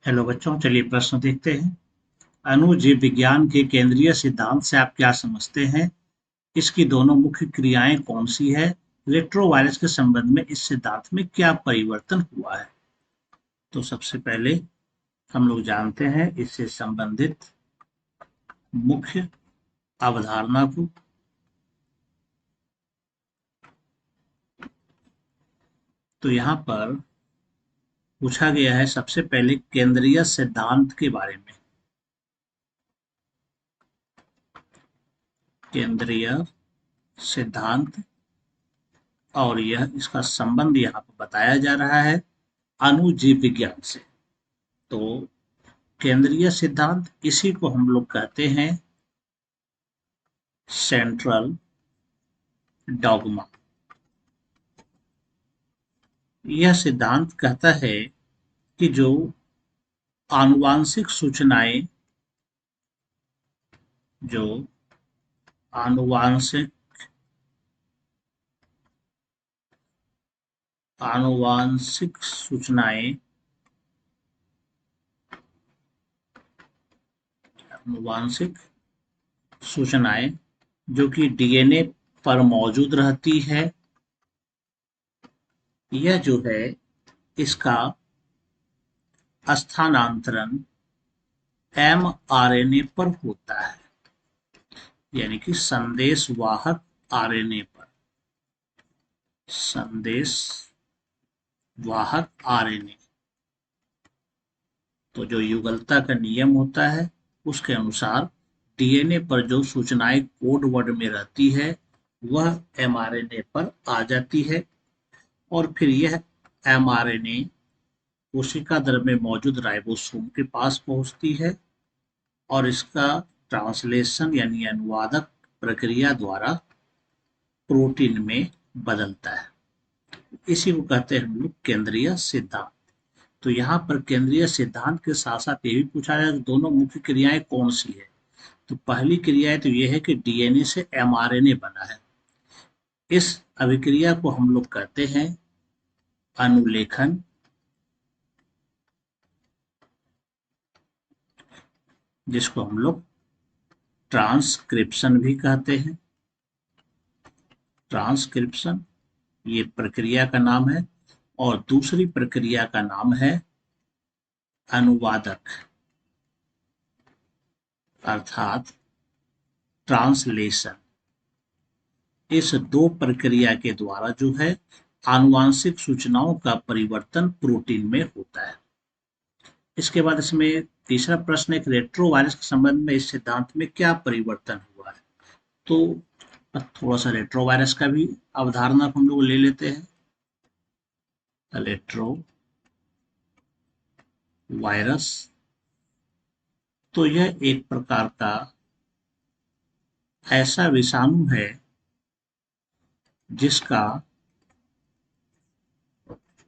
Hello बच्चों, चलिए प्रश्न देखते हैं। अणुजीव विज्ञान के केंद्रीय सिद्धांत से आप क्या समझते हैं? इसकी दोनों मुख्य क्रियाएं कौन सी है? रेट्रोवायरस के संबंध में इस सिद्धांत में क्या परिवर्तन हुआ है? तो सबसे पहले हम लोग जानते हैं इससे संबंधित मुख्य अवधारणा को। तो यहाँ पर पूछा गया है सबसे पहले केंद्रीय सिद्धांत के बारे में। केंद्रीय सिद्धांत, और यह इसका संबंध यहाँ पर बताया जा रहा है अणुजीव विज्ञान से। तो केंद्रीय सिद्धांत, इसी को हम लोग कहते हैं सेंट्रल डॉगमा। यह सिद्धांत कहता है कि जो आनुवांशिक सूचनाएं जो आनुवांशिक आनुवांशिक सूचनाएं आनुवांशिक सूचनाएं जो कि डीएनए पर मौजूद रहती है, यह जो है इसका स्थानांतरण एमआरएनए पर होता है, यानी कि संदेश वाहक आरएनए पर। संदेश वाहक आरएनए, तो जो युगलता का नियम होता है उसके अनुसार डीएनए पर जो सूचनाएं कोड वर्ड में रहती है वह एमआरएनए पर आ जाती है, और फिर यह एमआरएनए कोशिका द्रव्य में मौजूद राइबोसोम के पास पहुंचती है और इसका ट्रांसलेशन यानी अनुवादक प्रक्रिया द्वारा प्रोटीन में बदलता है। इसी को कहते हैं हम लोग केंद्रीय सिद्धांत। तो यहाँ पर केंद्रीय सिद्धांत के साथ साथ ये भी पूछा जाए कि दोनों मुख्य क्रियाएं कौन सी है। तो पहली क्रिया तो यह है कि डीएनए से एमआरएनए बना है। इस अभिक्रिया को हम लोग कहते हैं अनुलेखन, जिसको हम लोग ट्रांसक्रिप्शन भी कहते हैं। ट्रांसक्रिप्शन ये प्रक्रिया का नाम है, और दूसरी प्रक्रिया का नाम है अनुवादक अर्थात ट्रांसलेशन। इस दो प्रक्रिया के द्वारा जो है आनुवांशिक सूचनाओं का परिवर्तन प्रोटीन में होता है। इसके बाद इसमें तीसरा प्रश्न है, रेट्रोवायरस के संबंध में इस सिद्धांत में क्या परिवर्तन हुआ है? तो थोड़ा सा रेट्रोवायरस का भी अवधारणा को हम लोग ले लेते हैं। रेट्रो वायरस तो यह एक प्रकार का ऐसा विषाणु है जिसका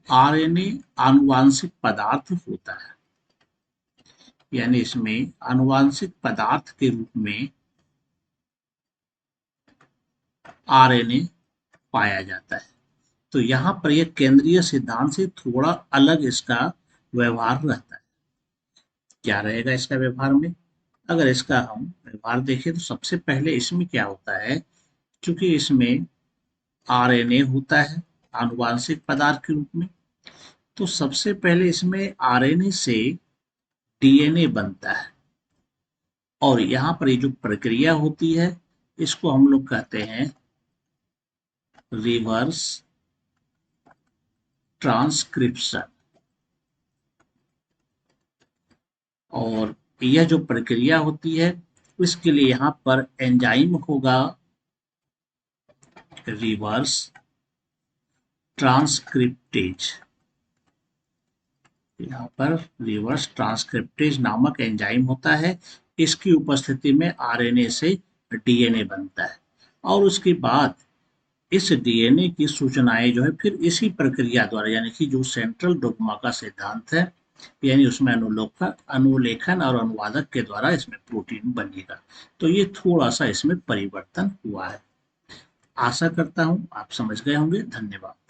आरएनए आनुवांशिक पदार्थ होता है, यानी इसमें आनुवांशिक पदार्थ के रूप में आरएनए पाया जाता है। तो यहाँ पर यह केंद्रीय सिद्धांत से थोड़ा अलग इसका व्यवहार रहता है। क्या रहेगा इसका व्यवहार में? अगर इसका हम व्यवहार देखें तो सबसे पहले इसमें क्या होता है, क्योंकि इसमें आरएनए होता है आनुवांशिक पदार्थ के रूप में, तो सबसे पहले इसमें आरएनए से डीएनए बनता है, और यहाँ पर ये जो प्रक्रिया होती है इसको हम लोग कहते हैं रिवर्स ट्रांसक्रिप्शन। और यह जो प्रक्रिया होती है इसके लिए यहाँ पर एंजाइम होगा रिवर्स ट्रांसक्रिप्टेज। यहाँ पर रिवर्स ट्रांसक्रिप्टेज नामक एंजाइम होता है। इसकी उपस्थिति में आरएनए से डीएनए बनता है, और उसके बाद इस डीएनए की सूचनाएं जो है फिर इसी प्रक्रिया द्वारा, यानी कि जो सेंट्रल डोग्मा का सिद्धांत है, यानी उसमें अनुलेखन और अनुवादक के द्वारा इसमें प्रोटीन बनेगा। तो ये थोड़ा सा इसमें परिवर्तन हुआ है। आशा करता हूं आप समझ गए होंगे। धन्यवाद।